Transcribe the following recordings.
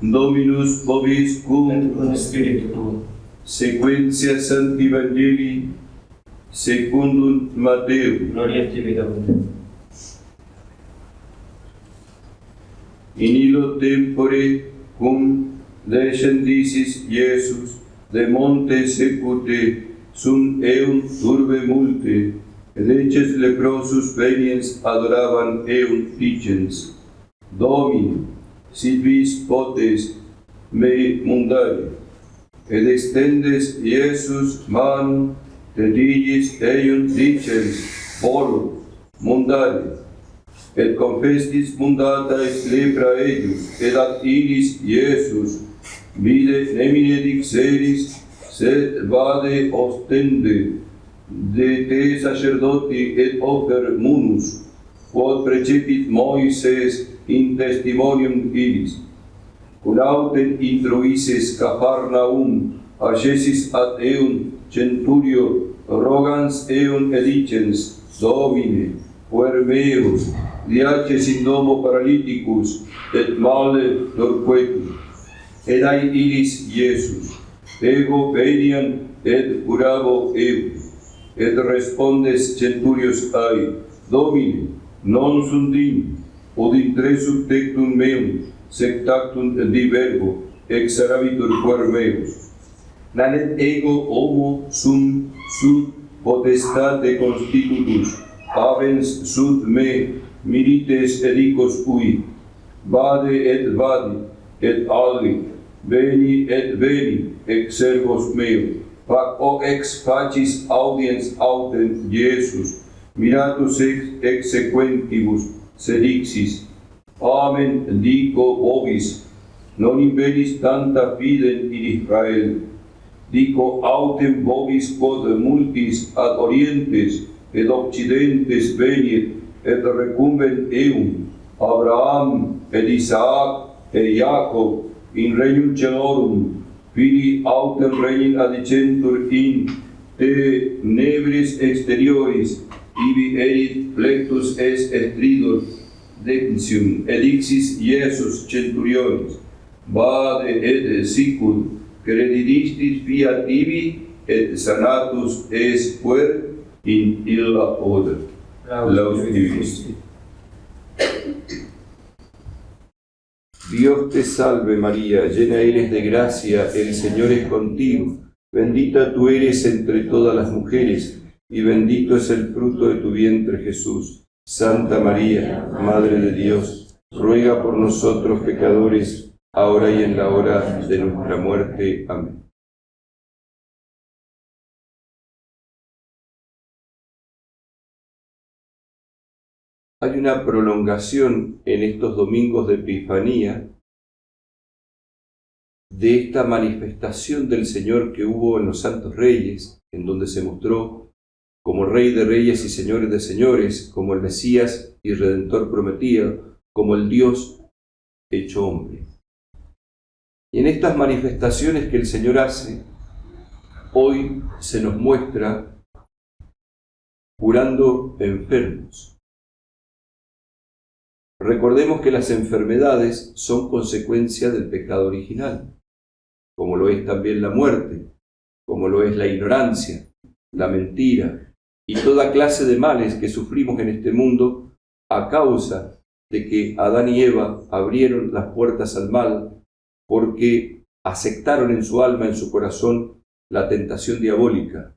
Dominus vobiscum, et cum spiritu tuo. sequentia Sancti Evangelii secundum Mateo. Gloria tibi, Domine. In illo tempore cum descendisis Iesus de monte secute sunt eum turbe multe, et eces leprosus veniens adoraban eum dicens: Domine, sit vis potest me mundare. Et extendes Iesus manum, et digis eium dicens: Volo mundare. Et confestis mundata ex lepra eius, et ad illis Iesus vide nemine dixeris, sed vade ostende de te sacerdoti et oper munus, quod precepit Moises in testimonium illis. Cunautem introises Capharnaum, accesis ad eum centurio, rogans eum edicens: Domine, puer meus, diaces in domo paralyticus, et male dorquetur. Et ai illis Iesus, ego venian et curabo eum. Et respondes centurios ai: Domine, non sunt digni, od intre subtectum meum, sectactum di verbo, exarabitur puer meus. Nanet ego homo sum potestate constitutus, habens sud me, milites edicos ui. Vade, et alvi, veni et veni, ex servos meus. Fac o ex facis audiens autem Iesus, miratus ex sequentibus, sedixis: Amen dico vobis, non invenis tanta fidem in Israel. Dico autem vobis quod multis ad orientes et occidentes veniet, et recumbent eum, Abraham, et Isaac, et Jacob, in regnum celorum, fili autem regnin adicentur in tenebris exterioris, ibi erit flectus est stridor decisium, edixis Iesus centurionis: Vade et sicut, credidistis fiat ibi, et sanatus es puer in illa odor. Laus Christi. Dios te salve María, llena eres de gracia, el Señor es contigo. Bendita tú eres entre todas las mujeres, y bendito es el fruto de tu vientre Jesús. Santa María, Madre de Dios, ruega por nosotros pecadores, ahora y en la hora de nuestra muerte. Amén. Hay una prolongación en estos domingos de Epifanía de esta manifestación del Señor que hubo en los Santos Reyes, en donde se mostró como Rey de Reyes y Señores de Señores, como el Mesías y Redentor prometido, como el Dios hecho hombre. Y en estas manifestaciones que el Señor hace, hoy se nos muestra curando enfermos. Recordemos que las enfermedades son consecuencia del pecado original, como lo es también la muerte, como lo es la ignorancia, la mentira y toda clase de males que sufrimos en este mundo a causa de que Adán y Eva abrieron las puertas al mal porque aceptaron en su alma, en su corazón, la tentación diabólica.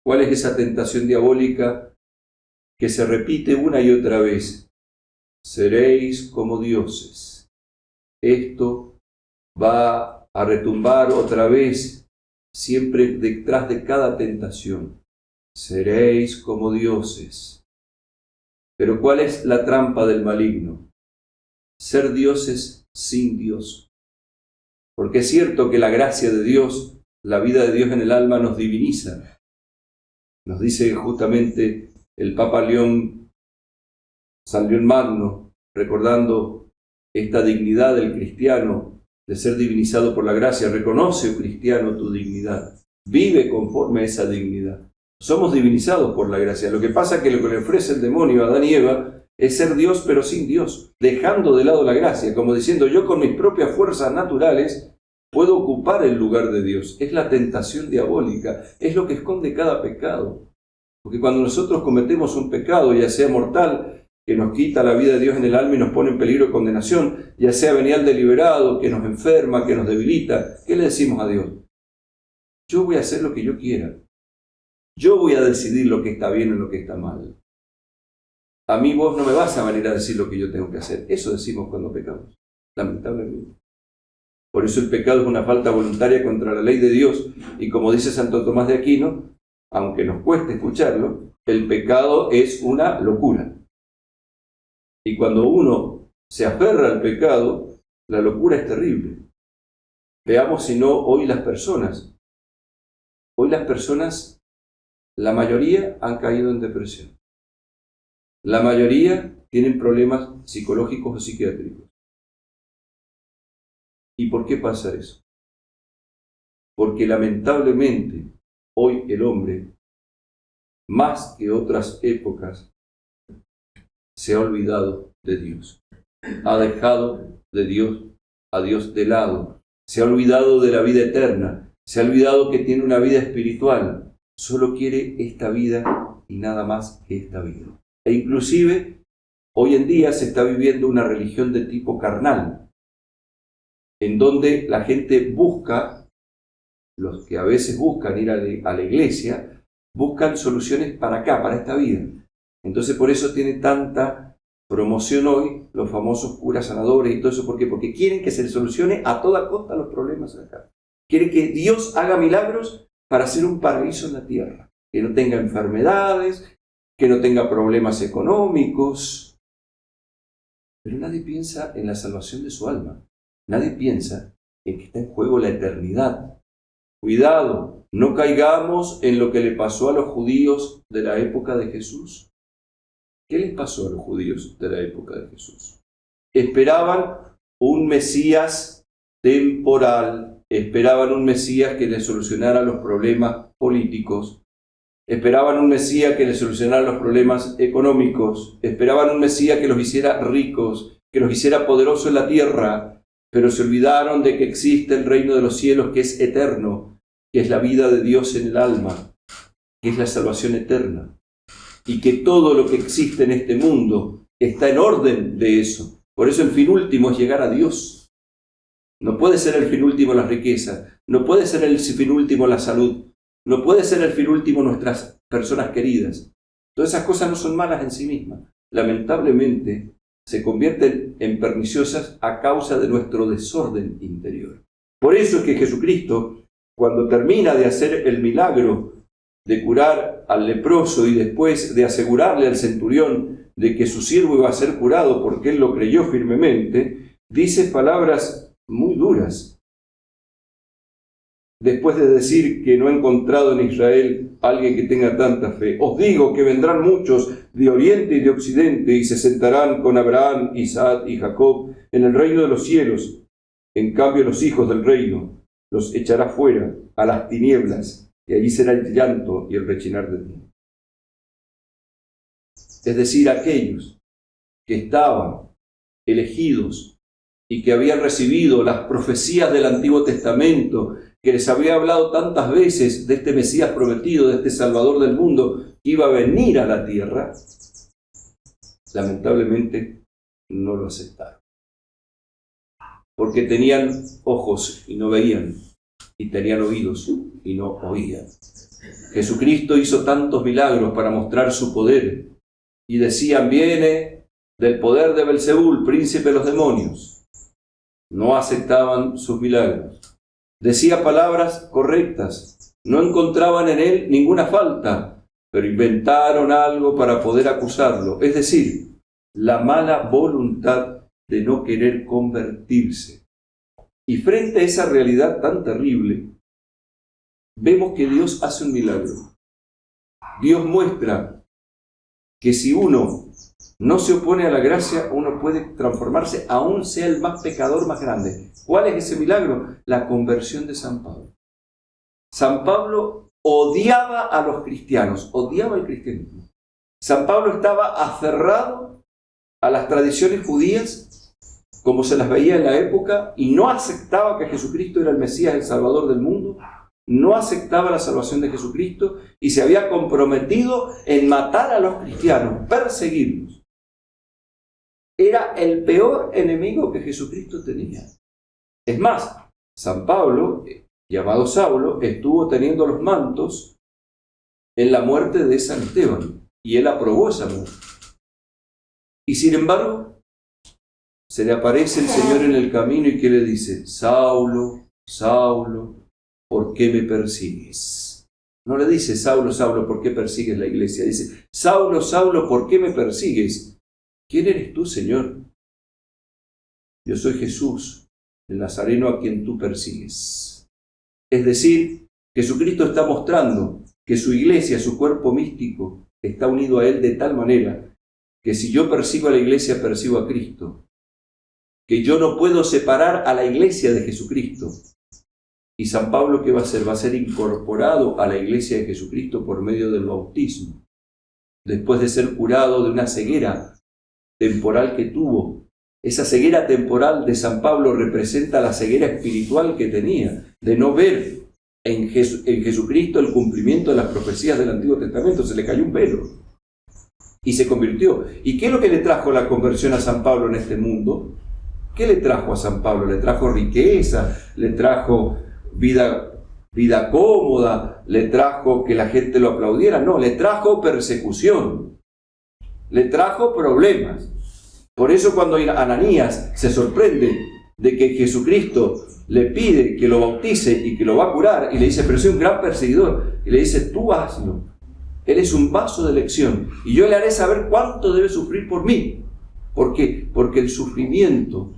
¿Cuál es esa tentación diabólica que se repite una y otra vez? Seréis como dioses. Esto va a retumbar otra vez, siempre detrás de cada tentación. Seréis como dioses. Pero ¿cuál es la trampa del maligno? Ser dioses sin Dios. Porque es cierto que la gracia de Dios, la vida de Dios en el alma nos diviniza. Nos dice justamente el Papa San León Magno, recordando esta dignidad del cristiano, de ser divinizado por la gracia. Reconoce, oh cristiano, tu dignidad. Vive conforme a esa dignidad. Somos divinizados por la gracia. Lo que pasa es que lo que le ofrece el demonio a Adán y Eva es ser Dios pero sin Dios, dejando de lado la gracia, como diciendo yo con mis propias fuerzas naturales puedo ocupar el lugar de Dios. Es la tentación diabólica, es lo que esconde cada pecado. Porque cuando nosotros cometemos un pecado, ya sea mortal, que nos quita la vida de Dios en el alma y nos pone en peligro de condenación, ya sea venial deliberado, que nos enferma, que nos debilita, ¿qué le decimos a Dios? Yo voy a hacer lo que yo quiera. Yo voy a decidir lo que está bien o lo que está mal. A mí vos no me vas a venir a decir lo que yo tengo que hacer. Eso decimos cuando pecamos, lamentablemente. Por eso el pecado es una falta voluntaria contra la ley de Dios. Y como dice Santo Tomás de Aquino, aunque nos cueste escucharlo, el pecado es una locura. Y cuando uno se aferra al pecado, la locura es terrible. Veamos si no hoy las personas. Hoy las personas, la mayoría han caído en depresión. La mayoría tienen problemas psicológicos o psiquiátricos. ¿Y por qué pasa eso? Porque lamentablemente hoy el hombre, más que otras épocas, se ha olvidado de Dios. Ha dejado de Dios a Dios de lado. Se ha olvidado de la vida eterna. Se ha olvidado que tiene una vida espiritual. Solo quiere esta vida y nada más que esta vida. E inclusive, hoy en día se está viviendo una religión de tipo carnal, en donde la gente busca, los que a veces buscan ir a la iglesia, buscan soluciones para acá, para esta vida. Entonces por eso tiene tanta promoción hoy los famosos curas sanadores y todo eso. ¿Por qué? Porque quieren que se les solucione a toda costa los problemas acá. Quieren que Dios haga milagros para hacer un paraíso en la tierra. Que no tenga enfermedades, que no tenga problemas económicos. Pero nadie piensa en la salvación de su alma. Nadie piensa en que está en juego la eternidad. Cuidado, no caigamos en lo que le pasó a los judíos de la época de Jesús. ¿Qué les pasó a los judíos de la época de Jesús? Esperaban un Mesías temporal, esperaban un Mesías que les solucionara los problemas políticos, esperaban un Mesías que les solucionara los problemas económicos, esperaban un Mesías que los hiciera ricos, que los hiciera poderosos en la tierra, pero se olvidaron de que existe el reino de los cielos que es eterno, que es la vida de Dios en el alma, que es la salvación eterna, y que todo lo que existe en este mundo está en orden de eso. Por eso el fin último es llegar a Dios. No puede ser el fin último la riqueza, no puede ser el fin último la salud, no puede ser el fin último nuestras personas queridas. Todas esas cosas no son malas en sí mismas. Lamentablemente se convierten en perniciosas a causa de nuestro desorden interior. Por eso es que Jesucristo, cuando termina de hacer el milagro de curar al leproso y después de asegurarle al centurión de que su siervo iba a ser curado porque él lo creyó firmemente, dice palabras muy duras. Después de decir que no ha encontrado en Israel alguien que tenga tanta fe. Os digo que vendrán muchos de oriente y de occidente y se sentarán con Abraham, Isaac y Jacob en el reino de los cielos. En cambio los hijos del reino los echará fuera a las tinieblas y allí será el llanto y el rechinar de dientes. Es decir, aquellos que estaban elegidos y que habían recibido las profecías del Antiguo Testamento, que les había hablado tantas veces de este Mesías prometido, de este Salvador del mundo, que iba a venir a la tierra, lamentablemente no lo aceptaron. Porque tenían ojos y no veían, y tenían oídos y no oían. Jesucristo hizo tantos milagros para mostrar su poder, y decían, viene del poder de Belzebul, príncipe de los demonios. No aceptaban sus milagros. Decía palabras correctas, no encontraban en él ninguna falta, pero inventaron algo para poder acusarlo, es decir, la mala voluntad de no querer convertirse. Y frente a esa realidad tan terrible, vemos que Dios hace un milagro. Dios muestra que si uno no se opone a la gracia, uno puede transformarse, aún sea el más pecador más grande. ¿Cuál es ese milagro? La conversión de San Pablo. San Pablo odiaba a los cristianos, odiaba el cristianismo. San Pablo estaba aferrado a las tradiciones judías, como se las veía en la época, y no aceptaba que Jesucristo era el Mesías, el Salvador del mundo, no aceptaba la salvación de Jesucristo y se había comprometido en matar a los cristianos, perseguirlos. Era el peor enemigo que Jesucristo tenía. Es más, San Pablo, llamado Saulo, estuvo teniendo los mantos en la muerte de San Esteban, y él aprobó esa muerte. Y sin embargo, se le aparece el Señor en el camino y que le dice: Saulo, Saulo, ¿por qué me persigues? No le dice: Saulo, Saulo, ¿por qué persigues la iglesia? Dice: Saulo, Saulo, ¿por qué me persigues? ¿Quién eres tú, Señor? Yo soy Jesús, el Nazareno a quien tú persigues. Es decir, Jesucristo está mostrando que su iglesia, su cuerpo místico, está unido a Él de tal manera que si yo persigo a la iglesia, persigo a Cristo. Que yo no puedo separar a la iglesia de Jesucristo. Y San Pablo, ¿qué va a hacer? Va a ser incorporado a la iglesia de Jesucristo por medio del bautismo. Después de ser curado de una ceguera temporal que tuvo. Esa ceguera temporal de San Pablo representa la ceguera espiritual que tenía, de no ver en Jesucristo el cumplimiento de las profecías del Antiguo Testamento. Se le cayó un velo y se convirtió. ¿Y qué es lo que le trajo la conversión a San Pablo en este mundo? ¿Qué le trajo a San Pablo? ¿Le trajo riqueza? ¿Le trajo vida cómoda? ¿Le trajo que la gente lo aplaudiera? No, le trajo persecución. Le trajo problemas. Por eso cuando Ananías se sorprende de que Jesucristo le pide que lo bautice y que lo va a curar, y le dice: pero soy un gran perseguidor, y le dice: tú hazlo. Él es un vaso de elección, y yo le haré saber cuánto debe sufrir por mí. ¿Por qué? Porque el sufrimiento,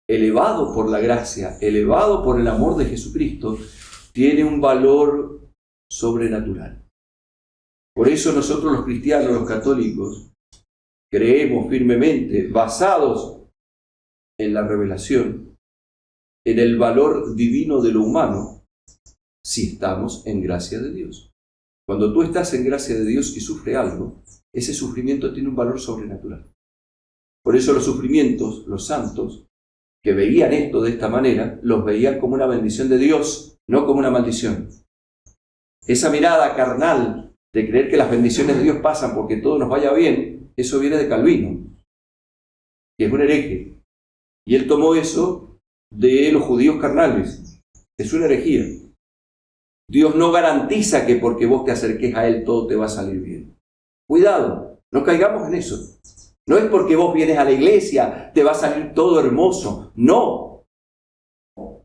elevado por la gracia, elevado por el amor de Jesucristo, tiene un valor sobrenatural. Por eso nosotros los cristianos, los católicos, creemos firmemente, basados en la revelación, en el valor divino de lo humano, si estamos en gracia de Dios. Cuando tú estás en gracia de Dios y sufres algo, ese sufrimiento tiene un valor sobrenatural. Por eso los sufrimientos, los santos, que veían esto de esta manera, los veían como una bendición de Dios, no como una maldición. Esa mirada carnal de creer que las bendiciones de Dios pasan porque todo nos vaya bien, eso viene de Calvino, que es un hereje. Y él tomó eso de los judíos carnales. Es una herejía. Dios no garantiza que porque vos te acerques a Él todo te va a salir bien. Cuidado, no caigamos en eso. No es porque vos vienes a la iglesia, te va a salir todo hermoso. No.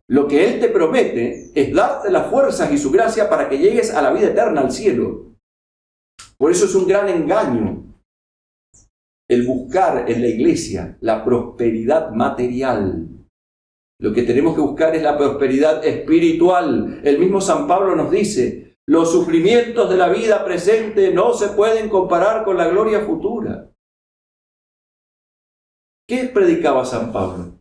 Lo que Él te promete es darte las fuerzas y su gracia para que llegues a la vida eterna, al cielo. Por eso es un gran engaño el buscar en la iglesia la prosperidad material. Lo que tenemos que buscar es la prosperidad espiritual. El mismo San Pablo nos dice: los sufrimientos de la vida presente no se pueden comparar con la gloria futura. ¿Qué predicaba San Pablo?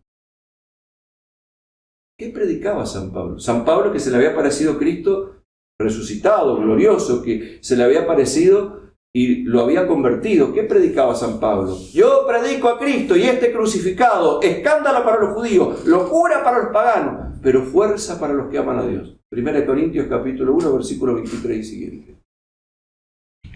¿Qué predicaba San Pablo? San Pablo, que se le había aparecido Cristo resucitado, glorioso, que se le había aparecido y lo había convertido. ¿Qué predicaba San Pablo? Yo predico a Cristo y este crucificado, escándalo para los judíos, locura para los paganos, pero fuerza para los que aman a Dios. 1 Corintios capítulo 1, versículo 23 y siguiente.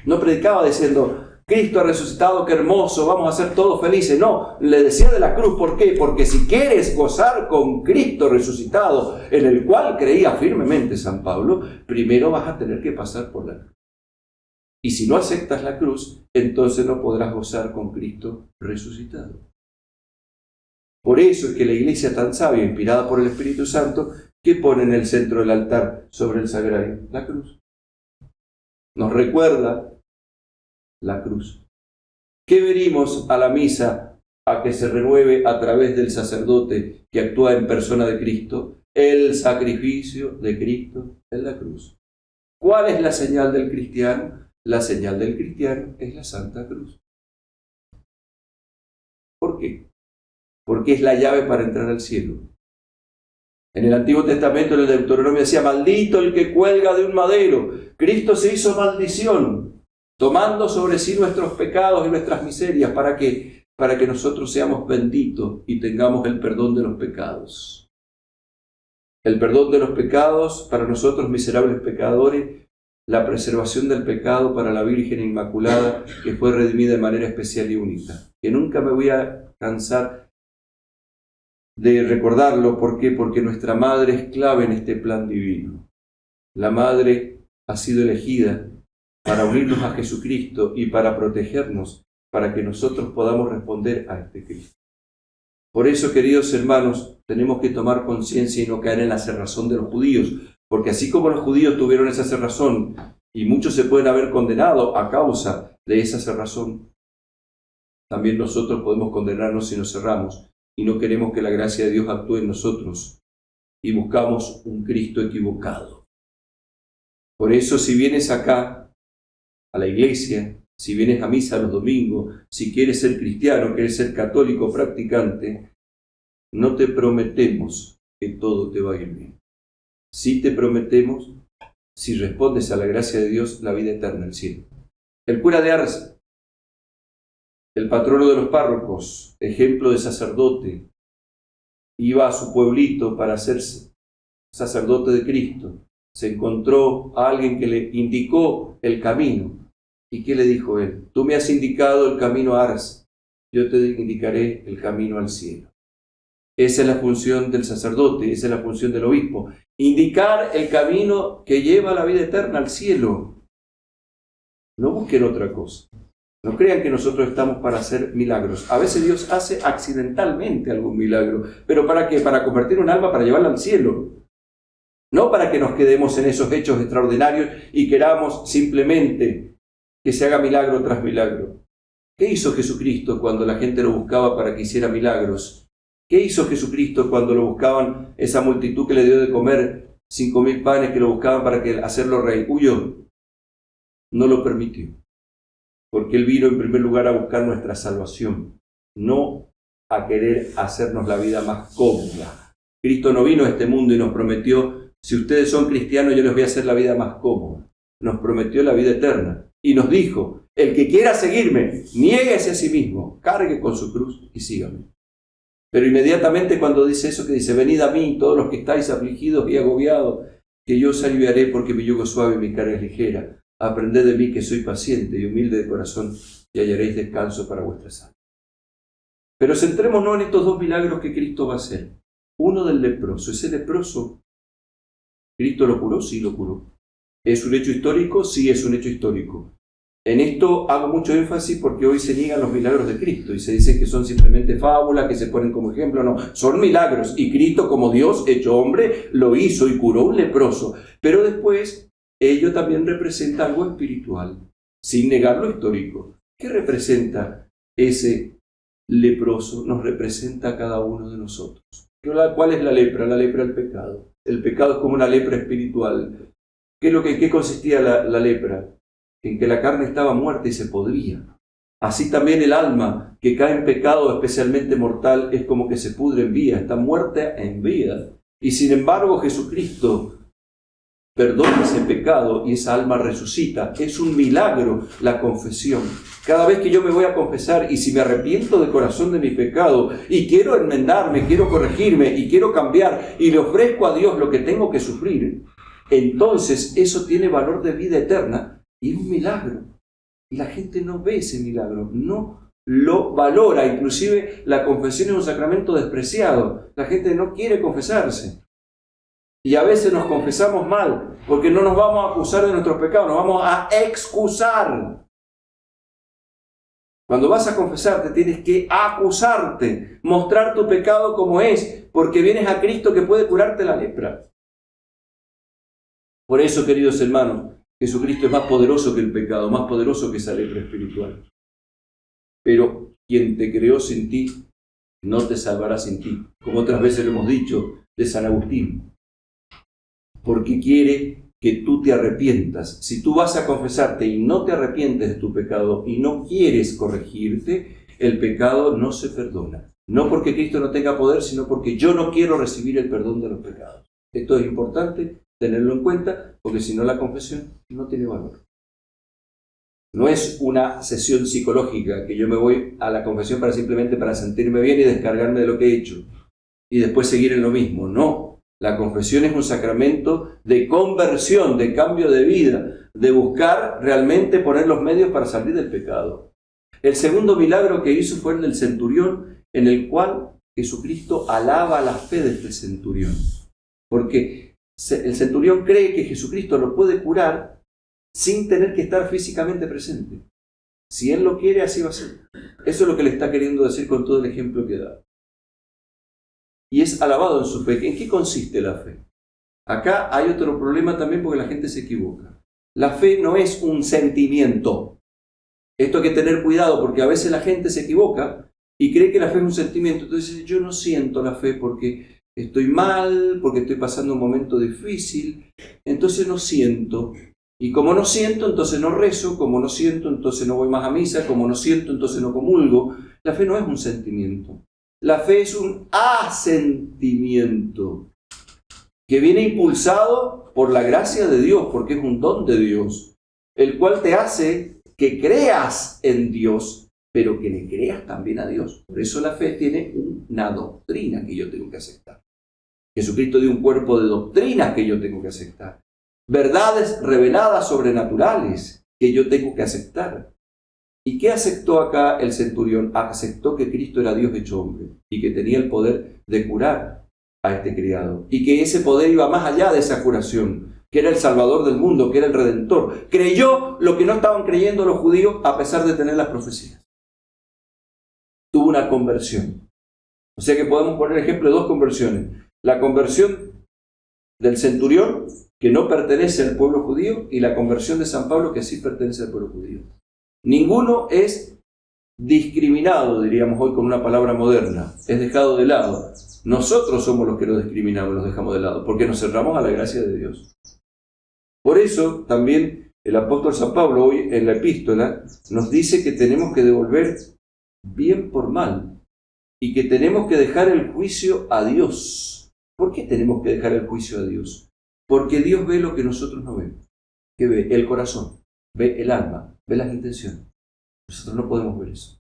No predicaba diciendo: Cristo ha resucitado, qué hermoso, vamos a ser todos felices. No, le decía de la cruz. ¿Por qué? Porque si quieres gozar con Cristo resucitado, en el cual creía firmemente San Pablo, primero vas a tener que pasar por la cruz. Y si no aceptas la cruz, entonces no podrás gozar con Cristo resucitado. Por eso es que la iglesia tan sabia, inspirada por el Espíritu Santo, ¿qué pone en el centro del altar sobre el sagrario? La cruz. Nos recuerda la cruz. ¿Qué venimos a la misa a que se renueve a través del sacerdote que actúa en persona de Cristo? El sacrificio de Cristo en la cruz. ¿Cuál es la señal del cristiano? La señal del cristiano es la Santa Cruz. ¿Por qué? Porque es la llave para entrar al cielo. En el Antiguo Testamento, en el Deuteronomio decía: maldito el que cuelga de un madero. Cristo se hizo maldición tomando sobre sí nuestros pecados y nuestras miserias. ¿Para qué? Para que nosotros seamos benditos y tengamos el perdón de los pecados. El perdón de los pecados para nosotros miserables pecadores, la preservación del pecado para la Virgen Inmaculada, que fue redimida de manera especial y única. Que nunca me voy a cansar de recordarlo. ¿Por qué? Porque nuestra Madre es clave en este plan divino. La Madre ha sido elegida para unirnos a Jesucristo y para protegernos, para que nosotros podamos responder a este Cristo. Por eso, queridos hermanos, tenemos que tomar conciencia y no caer en la cerrazón de los judíos, porque así como los judíos tuvieron esa cerrazón, y muchos se pueden haber condenado a causa de esa cerrazón, también nosotros podemos condenarnos si nos cerramos y no queremos que la gracia de Dios actúe en nosotros y buscamos un Cristo equivocado. Por eso, si vienes acá a la iglesia, si vienes a misa los domingos, si quieres ser cristiano, quieres ser católico practicante, no te prometemos que todo te va a ir bien. Sí te prometemos, si respondes a la gracia de Dios, la vida eterna, el cielo. El cura de Ars, el patrono de los párrocos, ejemplo de sacerdote, iba a su pueblito para ser sacerdote de Cristo. Se encontró a alguien que le indicó el camino. ¿Y qué le dijo él? Tú me has indicado el camino a Ars, yo te indicaré el camino al cielo. Esa es la función del sacerdote, esa es la función del obispo. Indicar el camino que lleva a la vida eterna, al cielo. No busquen otra cosa. No crean que nosotros estamos para hacer milagros. A veces Dios hace accidentalmente algún milagro. ¿Pero para qué? Para convertir un alma, para llevarla al cielo. No para que nos quedemos en esos hechos extraordinarios y queramos simplemente que se haga milagro tras milagro. ¿Qué hizo Jesucristo cuando la gente lo buscaba para que hiciera milagros? ¿Qué hizo Jesucristo cuando lo buscaban esa multitud que le dio de comer 5.000 panes que lo buscaban para hacerlo rey? Huyó. No lo permitió. Porque Él vino en primer lugar a buscar nuestra salvación, no a querer hacernos la vida más cómoda. Cristo no vino a este mundo y nos prometió, si ustedes son cristianos yo les voy a hacer la vida más cómoda. Nos prometió la vida eterna y nos dijo, el que quiera seguirme, niéguese a sí mismo, cargue con su cruz y sígame. Pero inmediatamente cuando dice eso, que dice, venid a mí todos los que estáis afligidos y agobiados, que yo os aliviaré porque mi yugo es suave y mi carga es ligera. Aprended de mí que soy paciente y humilde de corazón y hallaréis descanso para vuestras almas. Pero centrémonos en estos dos milagros que Cristo va a hacer. Uno del leproso. Ese leproso, ¿Cristo lo curó? Sí, lo curó. ¿Es un hecho histórico? Sí, es un hecho histórico. En esto hago mucho énfasis porque hoy se niegan los milagros de Cristo y se dice que son simplemente fábulas, que se ponen como ejemplo. No, son milagros y Cristo como Dios hecho hombre lo hizo y curó un leproso. Pero después ello también representa algo espiritual, sin negar lo histórico. ¿Qué representa ese leproso? Nos representa a cada uno de nosotros. ¿Cuál es la lepra? La lepra es el pecado. El pecado es como una lepra espiritual. ¿En qué consistía la lepra? En que la carne estaba muerta y se podría. Así también el alma que cae en pecado especialmente mortal es como que se pudre en vida, está muerta en vida. Y sin embargo Jesucristo perdona ese pecado y esa alma resucita. Es un milagro la confesión. Cada vez que yo me voy a confesar y si me arrepiento de corazón de mi pecado y quiero enmendarme, quiero corregirme y quiero cambiar y le ofrezco a Dios lo que tengo que sufrir, entonces eso tiene valor de vida eterna y es un milagro. Y la gente no ve ese milagro, no lo valora. Inclusive la confesión es un sacramento despreciado. La gente no quiere confesarse. Y a veces nos confesamos mal, porque no nos vamos a acusar de nuestros pecados, nos vamos a excusar. Cuando vas a confesarte tienes que acusarte, mostrar tu pecado como es, porque vienes a Cristo que puede curarte la lepra. Por eso, queridos hermanos, Jesucristo es más poderoso que el pecado, más poderoso que esa lepra espiritual. Pero quien te creó sin ti, no te salvará sin ti, como otras veces lo hemos dicho de San Agustín. Porque quiere que tú te arrepientas. Si tú vas a confesarte y no te arrepientes de tu pecado y no quieres corregirte, el pecado no se perdona. No porque Cristo no tenga poder, sino porque yo no quiero recibir el perdón de los pecados. Esto es importante tenerlo en cuenta, porque si no la confesión no tiene valor. No es una sesión psicológica que yo me voy a la confesión simplemente para sentirme bien y descargarme de lo que he hecho y después seguir en lo mismo. No, la confesión es un sacramento de conversión, de cambio de vida, de buscar realmente poner los medios para salir del pecado. El segundo milagro que hizo fue el del centurión, en el cual Jesucristo alaba la fe de este centurión. Porque el centurión cree que Jesucristo lo puede curar sin tener que estar físicamente presente. Si él lo quiere, así va a ser. Eso es lo que le está queriendo decir con todo el ejemplo que da. Y es alabado en su fe. ¿En qué consiste la fe? Acá hay otro problema también porque la gente se equivoca. La fe no es un sentimiento. Esto hay que tener cuidado porque a veces la gente se equivoca y cree que la fe es un sentimiento. Entonces yo no siento la fe porque estoy mal, porque estoy pasando un momento difícil. Entonces no siento. Y como no siento, entonces no rezo, como no siento, entonces no voy más a misa, como no siento, entonces no comulgo. La fe no es un sentimiento. La fe es un asentimiento que viene impulsado por la gracia de Dios, porque es un don de Dios, el cual te hace que creas en Dios, pero que le creas también a Dios. Por eso la fe tiene una doctrina que yo tengo que aceptar. Jesucristo dio un cuerpo de doctrinas que yo tengo que aceptar. Verdades reveladas sobrenaturales que yo tengo que aceptar. ¿Y qué aceptó acá el centurión? Aceptó que Cristo era Dios hecho hombre y que tenía el poder de curar a este criado. Y que ese poder iba más allá de esa curación, que era el Salvador del mundo, que era el Redentor. Creyó lo que no estaban creyendo los judíos a pesar de tener las profecías. Tuvo una conversión. O sea que podemos poner ejemplo de dos conversiones. La conversión del centurión, que no pertenece al pueblo judío, y la conversión de San Pablo, que sí pertenece al pueblo judío. Ninguno es discriminado, diríamos hoy con una palabra moderna, es dejado de lado. Nosotros somos los que lo discriminamos, los dejamos de lado, porque nos cerramos a la gracia de Dios. Por eso también el apóstol San Pablo hoy en la epístola nos dice que tenemos que devolver bien por mal y que tenemos que dejar el juicio a Dios. ¿Por qué tenemos que dejar el juicio a Dios? Porque Dios ve lo que nosotros no vemos. ¿Qué ve? El corazón, ve el alma, ve las intenciones. Nosotros no podemos ver eso.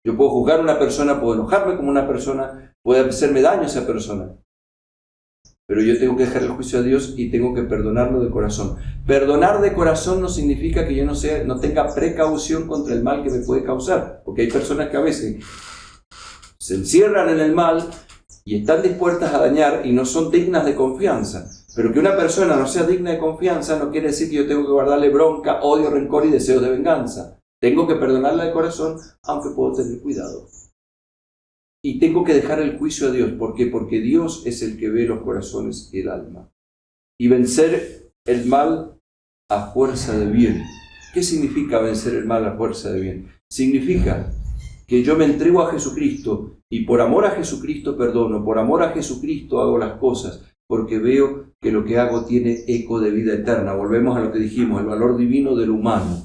Yo puedo juzgar a una persona, puedo enojarme como una persona, puede hacerme daño a esa persona. Pero yo tengo que dejar el juicio a Dios y tengo que perdonarlo de corazón. Perdonar de corazón no significa que yo no tenga precaución contra el mal que me puede causar. Porque hay personas que a veces se encierran en el mal y están dispuestas a dañar y no son dignas de confianza. Pero que una persona no sea digna de confianza no quiere decir que yo tengo que guardarle bronca, odio, rencor y deseos de venganza. Tengo que perdonarla de corazón, aunque puedo tener cuidado. Y tengo que dejar el juicio a Dios. ¿Por qué? Porque Dios es el que ve los corazones y el alma. Y vencer el mal a fuerza de bien. ¿Qué significa vencer el mal a fuerza de bien? Significa que yo me entrego a Jesucristo y por amor a Jesucristo perdono, por amor a Jesucristo hago las cosas, porque veo que lo que hago tiene eco de vida eterna. Volvemos a lo que dijimos, el valor divino del humano.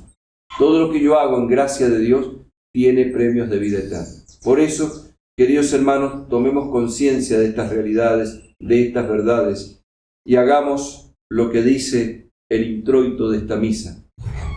Todo lo que yo hago en gracia de Dios tiene premios de vida eterna. Por eso, queridos hermanos, tomemos conciencia de estas realidades, de estas verdades, y hagamos lo que dice el introito de esta misa.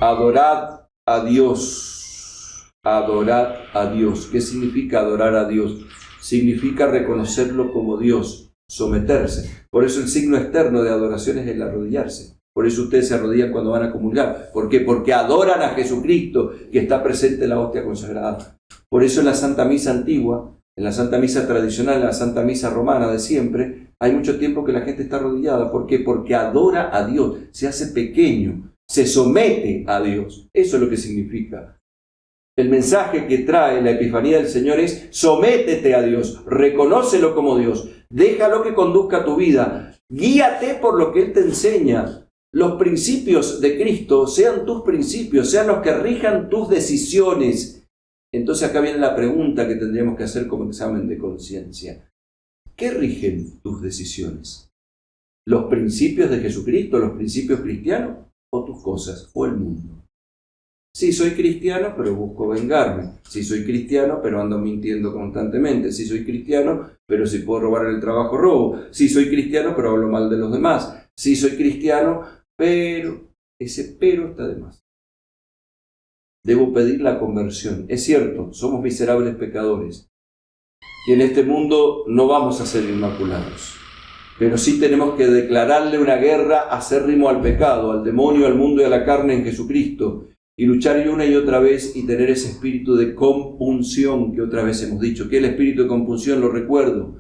Adorad a Dios. Adorad a Dios. ¿Qué significa adorar a Dios? Significa reconocerlo como Dios, someterse. Por eso el signo externo de adoración es el arrodillarse. Por eso ustedes se arrodillan cuando van a comulgar. ¿Por qué? Porque adoran a Jesucristo que está presente en la hostia consagrada. Por eso en la Santa Misa antigua, en la Santa Misa tradicional, en la Santa Misa romana de siempre, hay mucho tiempo que la gente está arrodillada. ¿Por qué? Porque adora a Dios, se hace pequeño, se somete a Dios. Eso es lo que significa. El mensaje que trae la Epifanía del Señor es: sométete a Dios, reconócelo como Dios, déjalo que conduzca tu vida, guíate por lo que Él te enseña. Los principios de Cristo sean tus principios, sean los que rijan tus decisiones. Entonces acá viene la pregunta que tendríamos que hacer como examen de conciencia. ¿Qué rigen tus decisiones? ¿Los principios de Jesucristo, los principios cristianos, o tus cosas, o el mundo? Sí, soy cristiano, pero busco vengarme. Sí, soy cristiano, pero ando mintiendo constantemente. Sí, soy cristiano, pero si puedo robar en el trabajo, robo. Sí, soy cristiano, pero hablo mal de los demás. Sí, soy cristiano, pero ese pero está de más. debo pedir la conversión. Es cierto, somos miserables pecadores y en este mundo no vamos a ser inmaculados, pero sí tenemos que declararle una guerra acérrimo al pecado, al demonio, al mundo y a la carne en Jesucristo, y luchar una y otra vez y tener ese espíritu de compunción que otra vez hemos dicho. ¿Qué es el espíritu de compunción? Lo recuerdo.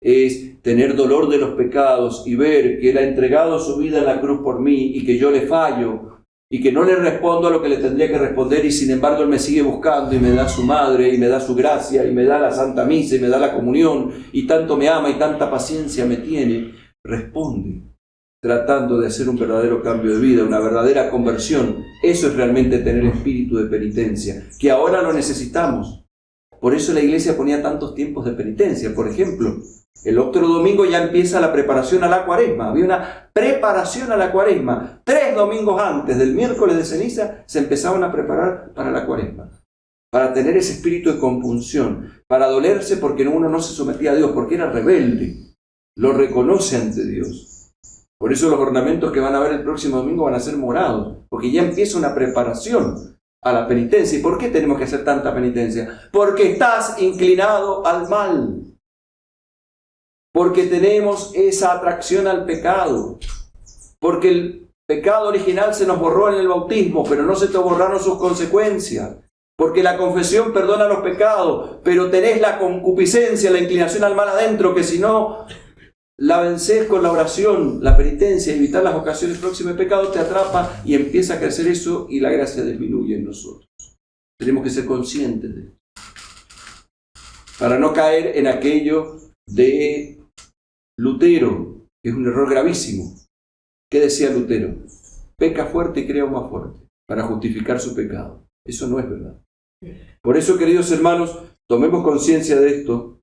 Es tener dolor de los pecados y ver que Él ha entregado su vida en la cruz por mí y que yo le fallo y que no le respondo a lo que le tendría que responder, y sin embargo Él me sigue buscando y me da su madre y me da su gracia y me da la Santa Misa y me da la comunión y tanto me ama y tanta paciencia me tiene. Responde, tratando de hacer un verdadero cambio de vida, una verdadera conversión. Eso es realmente tener espíritu de penitencia, que ahora lo necesitamos. Por eso la Iglesia ponía tantos tiempos de penitencia. Por ejemplo, el otro domingo ya empieza la preparación a la Cuaresma. Había una preparación a la Cuaresma. 3 domingos antes del miércoles de ceniza se empezaban a preparar para la Cuaresma, para tener ese espíritu de compunción, para dolerse porque uno no se sometía a Dios, porque era rebelde. Lo reconoce ante Dios. Por eso los ornamentos que van a ver el próximo domingo van a ser morados, porque ya empieza una preparación a la penitencia. ¿Y por qué tenemos que hacer tanta penitencia? Porque estás inclinado al mal. Porque tenemos esa atracción al pecado. Porque el pecado original se nos borró en el bautismo, pero no se te borraron sus consecuencias. Porque la confesión perdona los pecados, pero tenés la concupiscencia, la inclinación al mal adentro, que si no la vencés con la oración, la penitencia, evitar las ocasiones próximas de pecado, te atrapa y empieza a crecer eso y la gracia disminuye en nosotros. Tenemos que ser conscientes de esto, para no caer en aquello de Lutero, que es un error gravísimo. ¿Qué decía Lutero? Peca fuerte y crea aún más fuerte, para justificar su pecado. Eso no es verdad. Por eso, queridos hermanos, tomemos conciencia de esto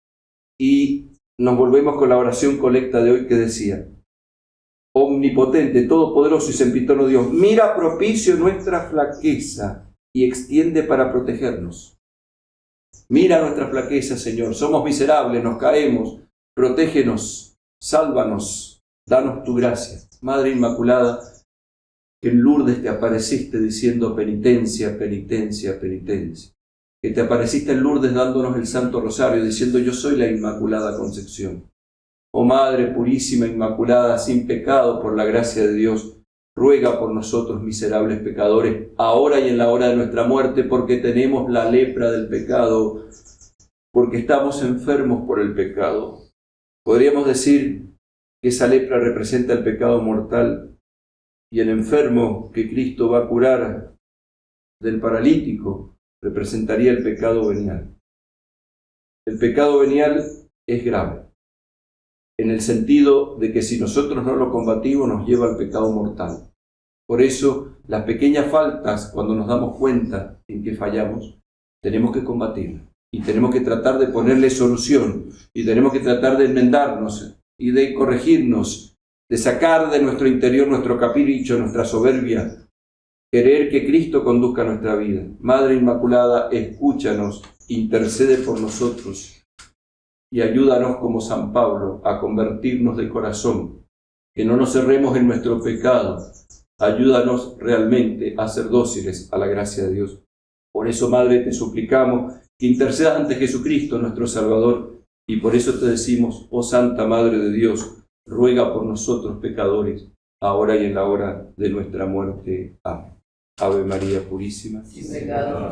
y nos volvemos con la oración colecta de hoy que decía: omnipotente, todopoderoso y sempiterno Dios, mira propicio nuestra flaqueza y extiende para protegernos. Mira nuestra flaqueza, Señor. Somos miserables, nos caemos. Protégenos, sálvanos, danos tu gracia. Madre Inmaculada, que en Lourdes te apareciste diciendo penitencia, penitencia, penitencia. Que te apareciste en Lourdes dándonos el Santo Rosario, diciendo: yo soy la Inmaculada Concepción. Oh Madre purísima, inmaculada, sin pecado, por la gracia de Dios, ruega por nosotros miserables pecadores, ahora y en la hora de nuestra muerte, porque tenemos la lepra del pecado, porque estamos enfermos por el pecado. Podríamos decir que esa lepra representa el pecado mortal, y el enfermo que Cristo va a curar del paralítico representaría el pecado venial. El pecado venial es grave, en el sentido de que si nosotros no lo combatimos nos lleva al pecado mortal. Por eso, las pequeñas faltas, cuando nos damos cuenta en que fallamos, tenemos que combatirlas y tenemos que tratar de ponerle solución y tenemos que tratar de enmendarnos y de corregirnos, de sacar de nuestro interior nuestro capricho, nuestra soberbia, querer que Cristo conduzca nuestra vida. Madre Inmaculada, escúchanos, intercede por nosotros y ayúdanos como San Pablo a convertirnos de corazón, que no nos cerremos en nuestro pecado. Ayúdanos realmente a ser dóciles a la gracia de Dios. Por eso, Madre, te suplicamos que intercedas ante Jesucristo, nuestro Salvador, y por eso te decimos: oh Santa Madre de Dios, ruega por nosotros pecadores, ahora y en la hora de nuestra muerte. Amén. Ave María Purísima. Sin pecado.